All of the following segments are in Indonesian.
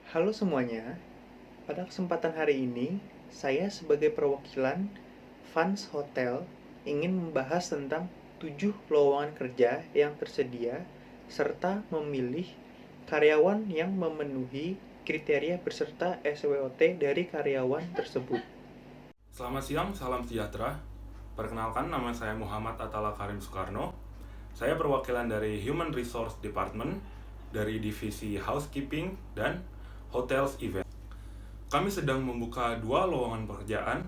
Halo semuanya, pada kesempatan hari ini, saya sebagai perwakilan Fans Hotel ingin membahas tentang 7 lowongan kerja yang tersedia serta memilih karyawan yang memenuhi kriteria peserta SWOT dari karyawan tersebut. Selamat siang, salam sejahtera. Perkenalkan, nama saya Muhammad Atala Karim Soekarno. Saya perwakilan dari Human Resource Department dari divisi Housekeeping dan Hotels Event. Kami sedang membuka dua lowongan pekerjaan,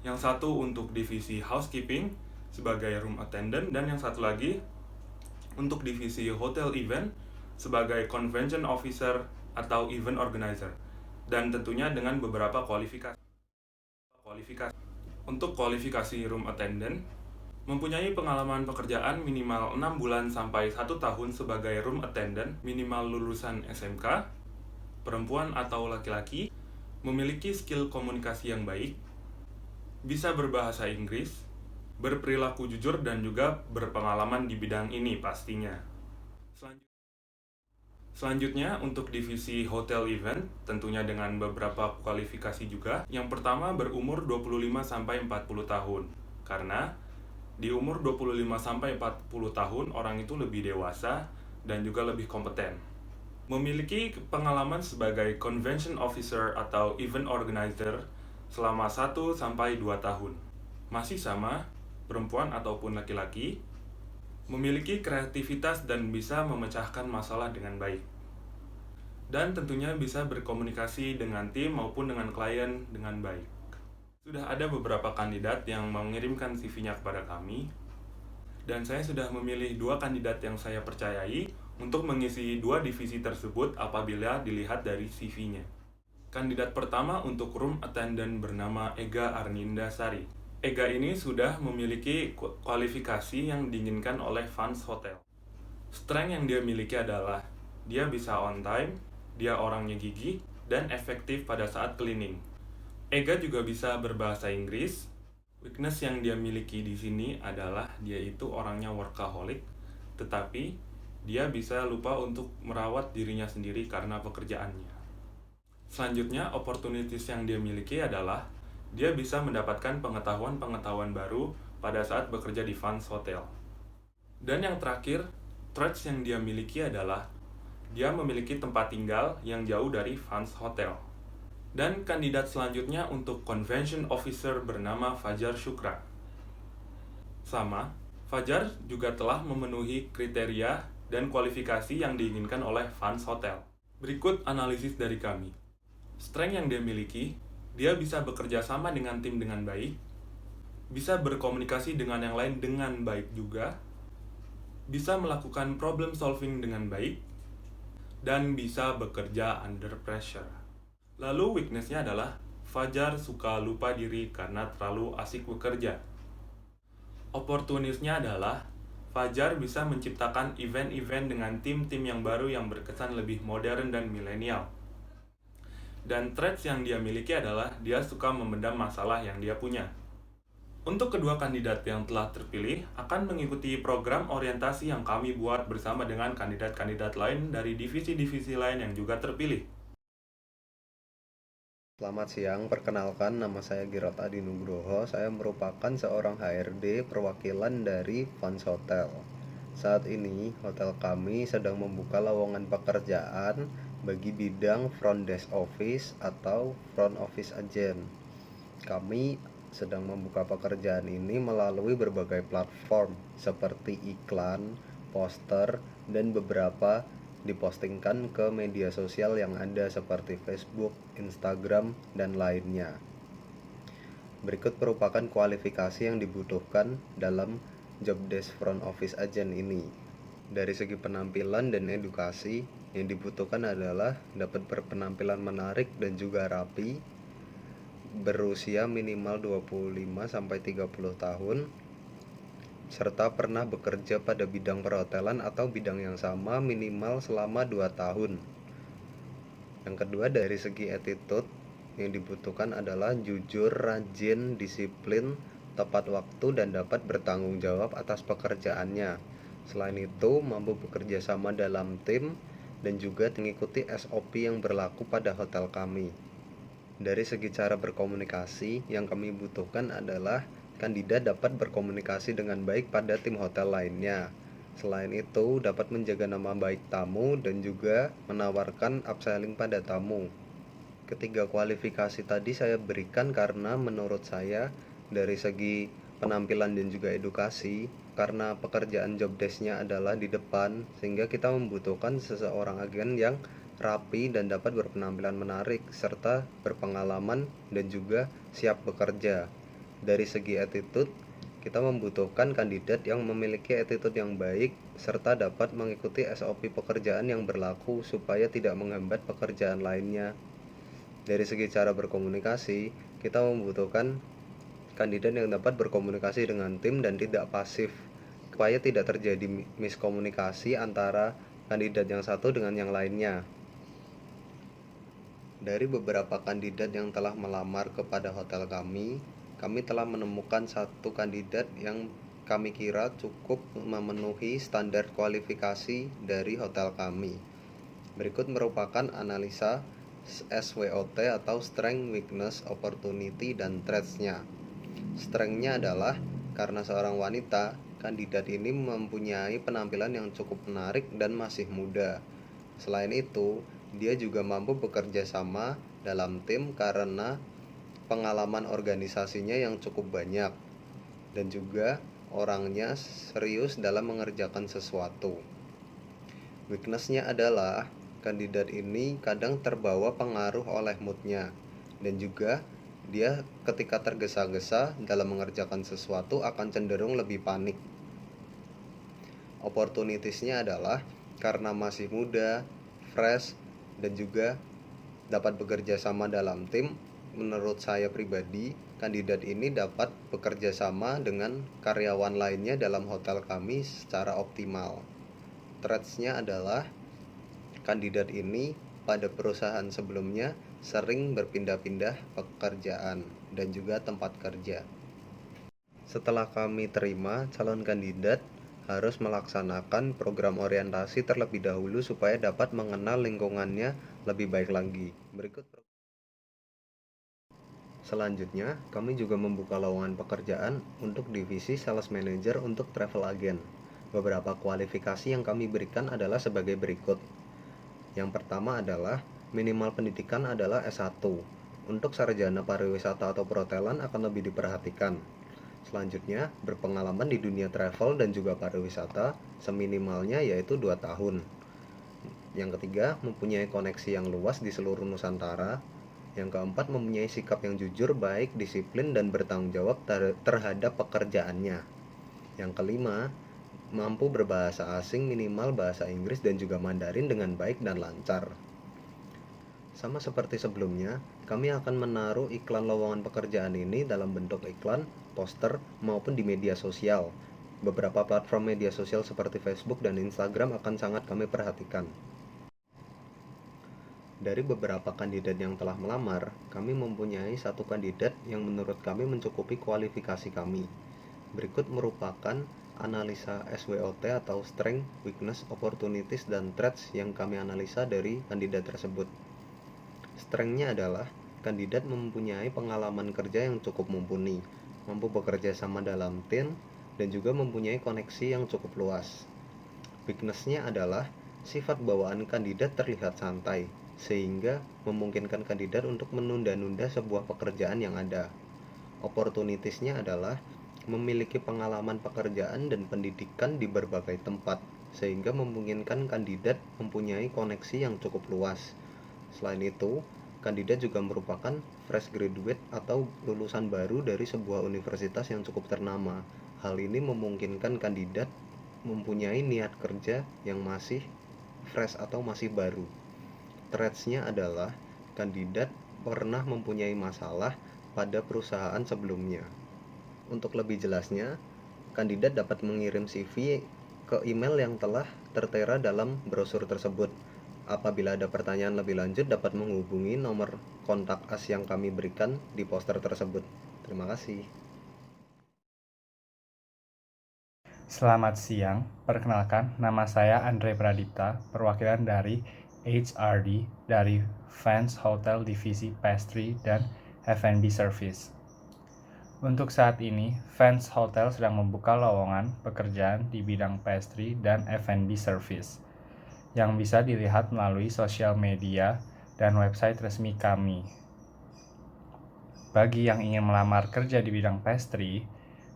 yang satu untuk divisi Housekeeping sebagai room attendant dan yang satu lagi untuk divisi Hotel Event sebagai Convention Officer atau Event Organizer, dan tentunya dengan beberapa kualifikasi. Untuk kualifikasi room attendant, mempunyai pengalaman pekerjaan minimal 6 bulan sampai 1 tahun sebagai room attendant, minimal lulusan SMK, perempuan atau laki-laki, memiliki skill komunikasi yang baik, bisa berbahasa Inggris, berperilaku jujur dan juga berpengalaman di bidang ini pastinya. Selanjutnya untuk divisi hotel event tentunya dengan beberapa kualifikasi juga. Yang pertama berumur 25 sampai 40 tahun. Karena di umur 25 sampai 40 tahun orang itu lebih dewasa dan juga lebih kompeten. Memiliki pengalaman sebagai convention officer atau event organizer selama 1 sampai 2 tahun. Masih sama, perempuan ataupun laki-laki, memiliki kreativitas dan bisa memecahkan masalah dengan baik. Dan tentunya bisa berkomunikasi dengan tim maupun dengan klien dengan baik. Sudah ada beberapa kandidat yang mengirimkan CV-nya kepada kami, dan saya sudah memilih 2 kandidat yang saya percayai untuk mengisi 2 divisi tersebut apabila dilihat dari CV-nya. Kandidat pertama untuk room attendant bernama Ega Arninda Sari. Ega ini sudah memiliki kualifikasi yang diinginkan oleh Fans Hotel. Strength yang dia miliki adalah dia bisa on time, dia orangnya gigih, dan efektif pada saat cleaning. Ega juga bisa berbahasa Inggris. Weakness yang dia miliki di sini adalah dia itu orangnya workaholic, tetapi dia bisa lupa untuk merawat dirinya sendiri karena pekerjaannya. Selanjutnya, opportunities yang dia miliki adalah dia bisa mendapatkan pengetahuan-pengetahuan baru pada saat bekerja di Fans Hotel. Dan yang terakhir, traits yang dia miliki adalah dia memiliki tempat tinggal yang jauh dari Fans Hotel. Dan kandidat selanjutnya untuk Convention Officer bernama Fajar Syukra. Sama, Fajar juga telah memenuhi kriteria dan kualifikasi yang diinginkan oleh Fans Hotel. Berikut analisis dari kami. Strength yang dia miliki, dia bisa bekerja sama dengan tim dengan baik, bisa berkomunikasi dengan yang lain dengan baik juga, bisa melakukan problem solving dengan baik, dan bisa bekerja under pressure. Lalu weakness-nya adalah Fajar suka lupa diri karena terlalu asik bekerja. Opportunity-nya adalah Fajar bisa menciptakan event-event dengan tim-tim yang baru yang berkesan lebih modern dan milenial. Dan traits yang dia miliki adalah dia suka memendam masalah yang dia punya. Untuk kedua kandidat yang telah terpilih akan mengikuti program orientasi yang kami buat bersama dengan kandidat-kandidat lain dari divisi-divisi lain yang juga terpilih. Selamat siang, perkenalkan nama saya Girot Adi Nugroho. Saya merupakan seorang HRD perwakilan dari Fans Hotel. Saat ini, hotel kami sedang membuka lowongan pekerjaan bagi bidang front desk office atau front office agent. Kami sedang membuka pekerjaan ini melalui berbagai platform seperti iklan, poster, dan beberapa dipostingkan ke media sosial yang ada seperti Facebook, Instagram, dan lainnya. Berikut merupakan kualifikasi yang dibutuhkan dalam job desk front office agent ini. Dari segi penampilan dan edukasi, yang dibutuhkan adalah dapat berpenampilan menarik dan juga rapi, berusia minimal 25-30 tahun, serta pernah bekerja pada bidang perhotelan atau bidang yang sama minimal selama 2 tahun. Yang kedua, dari segi attitude, yang dibutuhkan adalah jujur, rajin, disiplin, tepat waktu, dan dapat bertanggung jawab atas pekerjaannya. Selain itu, mampu bekerja sama dalam tim dan juga mengikuti SOP yang berlaku pada hotel kami. Dari segi cara berkomunikasi, yang kami butuhkan adalah kandidat dapat berkomunikasi dengan baik pada tim hotel lainnya. Selain itu, dapat menjaga nama baik tamu dan juga menawarkan upselling pada tamu. Ketiga kualifikasi tadi saya berikan karena menurut saya dari segi penampilan dan juga edukasi, karena pekerjaan job desk-nya adalah di depan, sehingga kita membutuhkan seseorang agen yang rapi dan dapat berpenampilan menarik serta berpengalaman dan juga siap bekerja. Dari segi attitude, kita membutuhkan kandidat yang memiliki attitude yang baik serta dapat mengikuti SOP pekerjaan yang berlaku supaya tidak menghambat pekerjaan lainnya. Dari segi cara berkomunikasi, kita membutuhkan kandidat yang dapat berkomunikasi dengan tim dan tidak pasif, supaya tidak terjadi miskomunikasi antara kandidat yang satu dengan yang lainnya. Dari beberapa kandidat yang telah melamar kepada hotel kami telah menemukan satu kandidat yang kami kira cukup memenuhi standar kualifikasi dari hotel kami. Berikut merupakan analisa SWOT atau Strength, Weakness, Opportunity, dan Threats-nya. Strength-nya adalah karena seorang wanita, kandidat ini mempunyai penampilan yang cukup menarik dan masih muda. Selain itu, dia juga mampu bekerja sama dalam tim karena pengalaman organisasinya yang cukup banyak dan juga orangnya serius dalam mengerjakan sesuatu. Weakness-nya adalah kandidat ini kadang terbawa pengaruh oleh mood-nya dan juga dia ketika tergesa-gesa dalam mengerjakan sesuatu akan cenderung lebih panik. Opportunities-nya adalah karena masih muda, fresh, dan juga dapat bekerja sama dalam tim. Menurut saya pribadi, kandidat ini dapat bekerja sama dengan karyawan lainnya dalam hotel kami secara optimal. Threats-nya adalah kandidat ini pada perusahaan sebelumnya sering berpindah-pindah pekerjaan dan juga tempat kerja. Setelah kami terima calon kandidat, harus melaksanakan program orientasi terlebih dahulu supaya dapat mengenal lingkungannya lebih baik lagi. Selanjutnya, kami juga membuka lowongan pekerjaan untuk divisi sales manager untuk travel agent. Beberapa kualifikasi yang kami berikan adalah sebagai berikut. Yang pertama adalah minimal pendidikan adalah S1. Untuk sarjana pariwisata atau perhotelan akan lebih diperhatikan. Selanjutnya, berpengalaman di dunia travel dan juga pariwisata seminimalnya yaitu 2 tahun. Yang ketiga, mempunyai koneksi yang luas di seluruh Nusantara. Yang keempat, mempunyai sikap yang jujur, baik, disiplin, dan bertanggung jawab terhadap pekerjaannya. Yang kelima, mampu berbahasa asing minimal bahasa Inggris dan juga Mandarin dengan baik dan lancar. Sama seperti sebelumnya, kami akan menaruh iklan lowongan pekerjaan ini dalam bentuk iklan, poster, maupun di media sosial. Beberapa platform media sosial seperti Facebook dan Instagram akan sangat kami perhatikan. Dari beberapa kandidat yang telah melamar, kami mempunyai satu kandidat yang menurut kami mencukupi kualifikasi kami. Berikut merupakan analisa SWOT atau Strength, Weakness, Opportunities, dan Threats yang kami analisa dari kandidat tersebut. Strength-nya adalah kandidat mempunyai pengalaman kerja yang cukup mumpuni, mampu bekerja sama dalam tim, dan juga mempunyai koneksi yang cukup luas. Weakness-nya adalah sifat bawaan kandidat terlihat santai, sehingga memungkinkan kandidat untuk menunda-nunda sebuah pekerjaan yang ada. Opportunities-nya adalah memiliki pengalaman pekerjaan dan pendidikan di berbagai tempat, sehingga memungkinkan kandidat mempunyai koneksi yang cukup luas. Selain itu, kandidat juga merupakan fresh graduate atau lulusan baru dari sebuah universitas yang cukup ternama. Hal ini memungkinkan kandidat mempunyai niat kerja yang masih fresh atau masih baru. Threats-nya adalah kandidat pernah mempunyai masalah pada perusahaan sebelumnya. Untuk lebih jelasnya, kandidat dapat mengirim CV ke email yang telah tertera dalam brosur tersebut. Apabila ada pertanyaan lebih lanjut, dapat menghubungi nomor kontak as yang kami berikan di poster tersebut. Terima kasih. Selamat siang, perkenalkan nama saya Andre Pradipta, perwakilan dari HRD dari Fans Hotel Divisi Pastry dan F&B Service. Untuk saat ini, Fans Hotel sedang membuka lowongan pekerjaan di bidang pastry dan F&B Service yang bisa dilihat melalui sosial media dan website resmi kami. Bagi yang ingin melamar kerja di bidang pastry,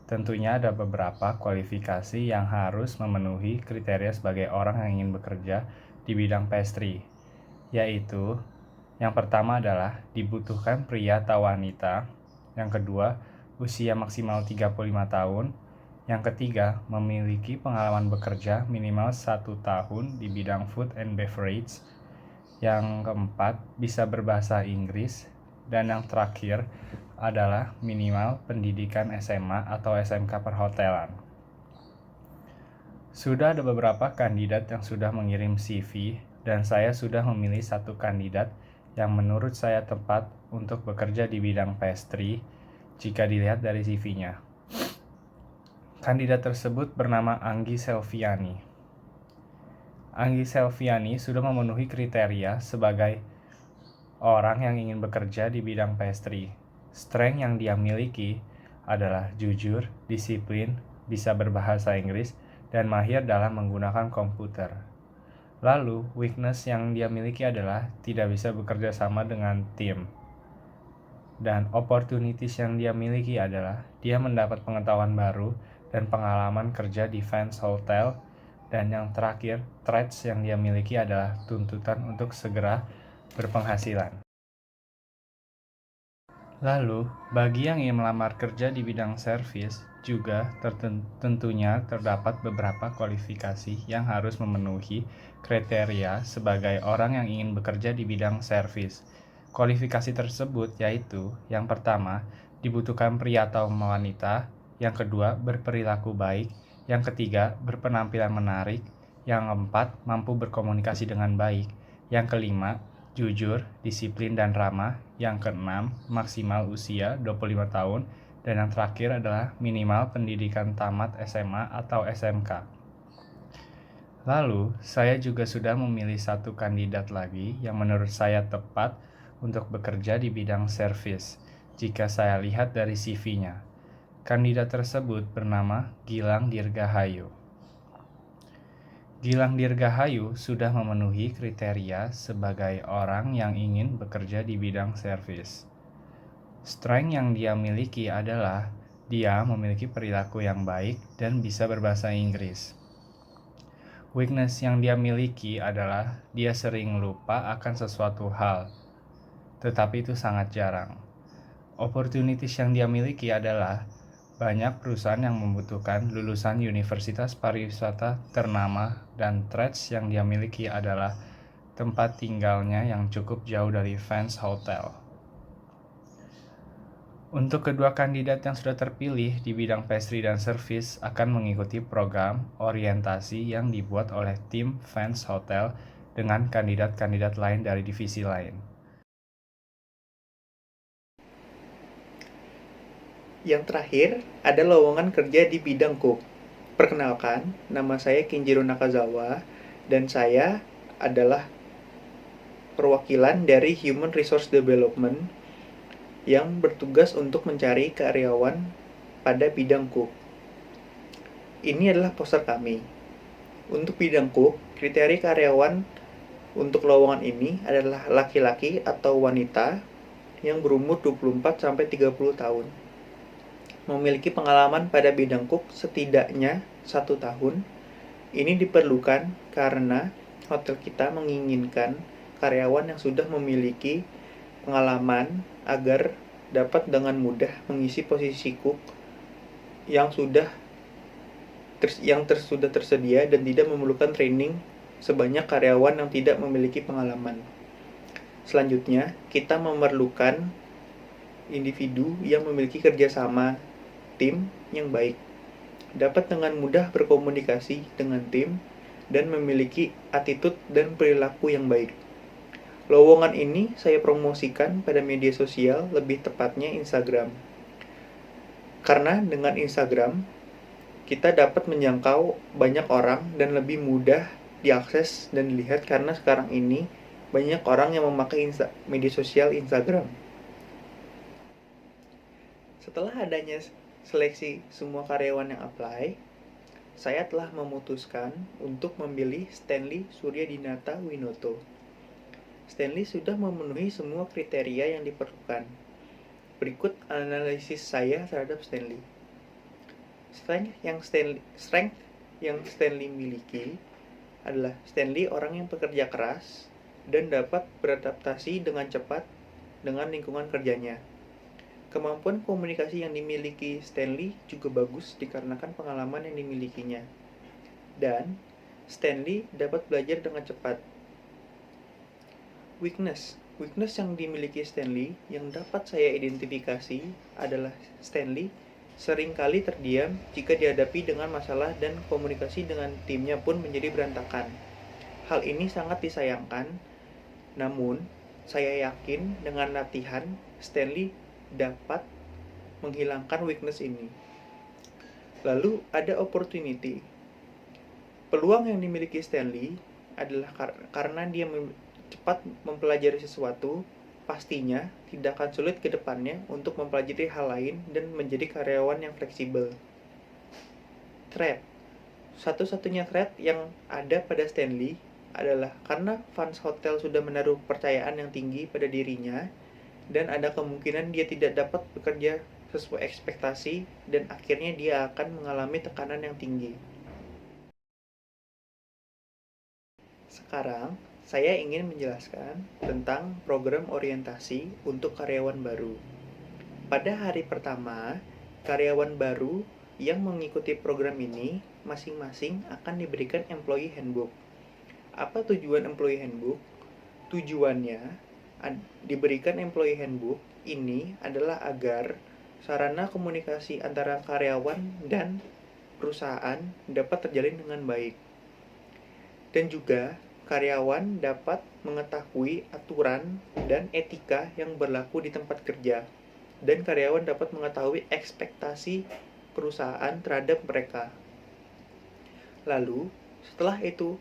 tentunya ada beberapa kualifikasi yang harus memenuhi kriteria sebagai orang yang ingin bekerja di bidang pastry, yaitu yang pertama adalah dibutuhkan pria atau wanita, yang kedua usia maksimal 35 tahun, yang ketiga memiliki pengalaman bekerja minimal 1 tahun di bidang food and beverage, yang keempat bisa berbahasa Inggris, dan yang terakhir adalah minimal pendidikan SMA atau SMK perhotelan. Sudah ada beberapa kandidat yang sudah mengirim CV dan saya sudah memilih satu kandidat yang menurut saya tepat untuk bekerja di bidang pastry jika dilihat dari CV-nya. Kandidat tersebut bernama Anggi Selviani. Anggi Selviani sudah memenuhi kriteria sebagai orang yang ingin bekerja di bidang pastry. Strength yang dia miliki adalah jujur, disiplin, bisa berbahasa Inggris, dan mahir dalam menggunakan komputer. Lalu, weakness yang dia miliki adalah tidak bisa bekerja sama dengan tim. Dan opportunities yang dia miliki adalah dia mendapat pengetahuan baru dan pengalaman kerja di Fans Hotel. Dan yang terakhir, traits yang dia miliki adalah tuntutan untuk segera berpenghasilan. Lalu, bagi yang ingin melamar kerja di bidang servis, juga tentunya terdapat beberapa kualifikasi yang harus memenuhi kriteria sebagai orang yang ingin bekerja di bidang servis. Kualifikasi tersebut yaitu, yang pertama, dibutuhkan pria atau wanita, yang kedua, berperilaku baik, yang ketiga, berpenampilan menarik, yang keempat, mampu berkomunikasi dengan baik, yang kelima, jujur, disiplin, dan ramah, yang keenam, maksimal usia 25 tahun, dan yang terakhir adalah minimal pendidikan tamat SMA atau SMK. Lalu, saya juga sudah memilih satu kandidat lagi yang menurut saya tepat untuk bekerja di bidang servis, jika saya lihat dari CV-nya. Kandidat tersebut bernama Gilang Dirgahayu. Gilang Dirgahayu sudah memenuhi kriteria sebagai orang yang ingin bekerja di bidang servis. Strength yang dia miliki adalah dia memiliki perilaku yang baik dan bisa berbahasa Inggris. Weakness yang dia miliki adalah dia sering lupa akan sesuatu hal, tetapi itu sangat jarang. Opportunities yang dia miliki adalah banyak perusahaan yang membutuhkan lulusan universitas pariwisata ternama, dan traits yang dia miliki adalah tempat tinggalnya yang cukup jauh dari Fans Hotel. Untuk kedua kandidat yang sudah terpilih di bidang pastry dan service akan mengikuti program orientasi yang dibuat oleh tim Fans Hotel dengan kandidat-kandidat lain dari divisi lain. Yang terakhir, ada lowongan kerja di bidang cook. Perkenalkan, nama saya Kenjiro Nakazawa, dan saya adalah perwakilan dari Human Resource Development yang bertugas untuk mencari karyawan pada bidang cook. Ini adalah poster kami. Untuk bidang cook, kriteria karyawan untuk lowongan ini adalah laki-laki atau wanita yang berumur 24-30 tahun. Memiliki pengalaman pada bidang cook setidaknya 1 tahun. Ini diperlukan karena hotel kita menginginkan karyawan yang sudah memiliki pengalaman agar dapat dengan mudah mengisi posisi cook yang sudah tersedia dan tidak memerlukan training sebanyak karyawan yang tidak memiliki pengalaman. Selanjutnya, kita memerlukan individu yang memiliki kerjasama tim yang baik, dapat dengan mudah berkomunikasi dengan tim, dan memiliki attitude dan perilaku yang baik. Lowongan ini saya promosikan pada media sosial, lebih tepatnya Instagram. Karena dengan Instagram, kita dapat menjangkau banyak orang dan lebih mudah diakses dan dilihat karena sekarang ini banyak orang yang memakai media sosial Instagram. Setelah adanya seleksi semua karyawan yang apply, saya telah memutuskan untuk memilih Stanley Suryadinata Winoto. Stanley sudah memenuhi semua kriteria yang diperlukan. Berikut analisis saya terhadap Stanley. Strength yang Stanley miliki adalah Stanley orang yang pekerja keras dan dapat beradaptasi dengan cepat dengan lingkungan kerjanya. Kemampuan komunikasi yang dimiliki Stanley juga bagus dikarenakan pengalaman yang dimilikinya. Dan Stanley dapat belajar dengan cepat. Weakness yang dimiliki Stanley yang dapat saya identifikasi adalah Stanley seringkali terdiam jika dihadapi dengan masalah dan komunikasi dengan timnya pun menjadi berantakan. Hal ini sangat disayangkan, namun saya yakin dengan latihan Stanley dapat menghilangkan weakness ini. Lalu ada opportunity. Peluang yang dimiliki Stanley adalah karena dia cepat mempelajari sesuatu, pastinya tidak akan sulit ke depannya untuk mempelajari hal lain dan menjadi karyawan yang fleksibel. Threat. Satu-satunya threat yang ada pada Stanley adalah karena Vans Hotel sudah menaruh kepercayaan yang tinggi pada dirinya, dan ada kemungkinan dia tidak dapat bekerja sesuai ekspektasi dan akhirnya dia akan mengalami tekanan yang tinggi. Sekarang, saya ingin menjelaskan tentang program orientasi untuk karyawan baru. Pada hari pertama, karyawan baru yang mengikuti program ini masing-masing akan diberikan employee handbook. Apa tujuan employee handbook? Tujuannya diberikan employee handbook ini adalah agar sarana komunikasi antara karyawan dan perusahaan dapat terjalin dengan baik. Dan juga karyawan dapat mengetahui aturan dan etika yang berlaku di tempat kerja. Dan karyawan dapat mengetahui ekspektasi perusahaan terhadap mereka. Lalu, setelah itu,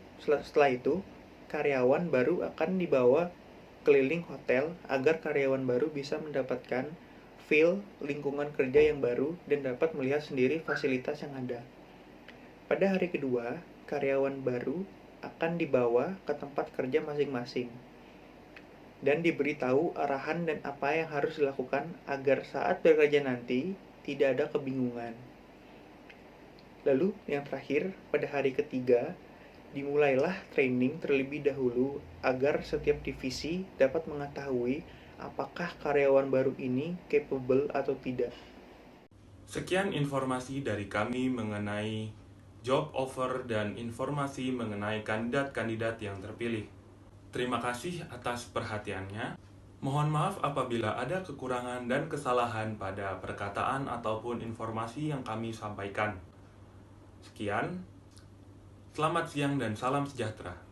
karyawan baru akan dibawa keliling hotel agar karyawan baru bisa mendapatkan feel lingkungan kerja yang baru dan dapat melihat sendiri fasilitas yang ada. Pada hari kedua, karyawan baru akan dibawa ke tempat kerja masing-masing dan diberitahu arahan dan apa yang harus dilakukan agar saat bekerja nanti tidak ada kebingungan. Lalu yang terakhir, pada hari ketiga, dimulailah training terlebih dahulu agar setiap divisi dapat mengetahui apakah karyawan baru ini capable atau tidak. Sekian informasi dari kami mengenai job offer dan informasi mengenai kandidat-kandidat yang terpilih. Terima kasih atas perhatiannya. Mohon maaf apabila ada kekurangan dan kesalahan pada perkataan ataupun informasi yang kami sampaikan. Sekian. Selamat siang dan salam sejahtera.